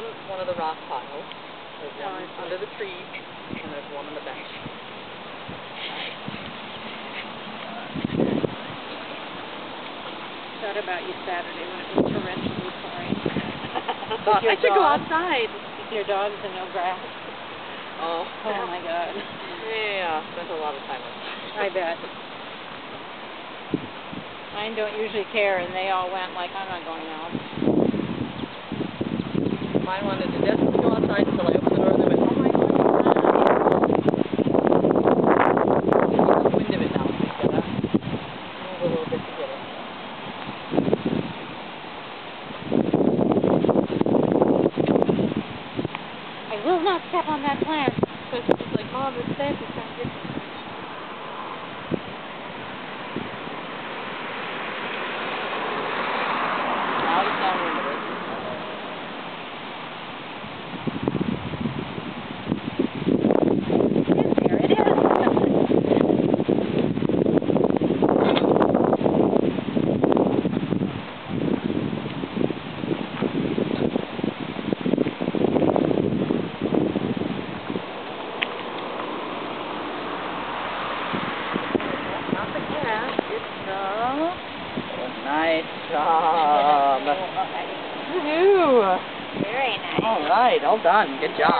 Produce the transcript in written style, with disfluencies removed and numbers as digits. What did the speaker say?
on one of the rock piles. There's one under the tree, and there's one on the bench. Thought about you Saturday when it was torrentially pouring. Thought I should go outside. Your dogs and no grass. Oh. Oh my God. Yeah, spent a lot of time with them. I bet. Mine don't usually care, and they all went like, I'm not going out. Mine wanted to desperately go outside until I opened the door and they went, oh my God. There's enough wind of it now, so you gotta move a little bit to get it. I will not step on that plant. So she's like, Mom, this plant is kind of different. Now it's downwind of it. There it is. Not the cat, it's nice job. Woohoo! Very nice. All right, all done. Good job.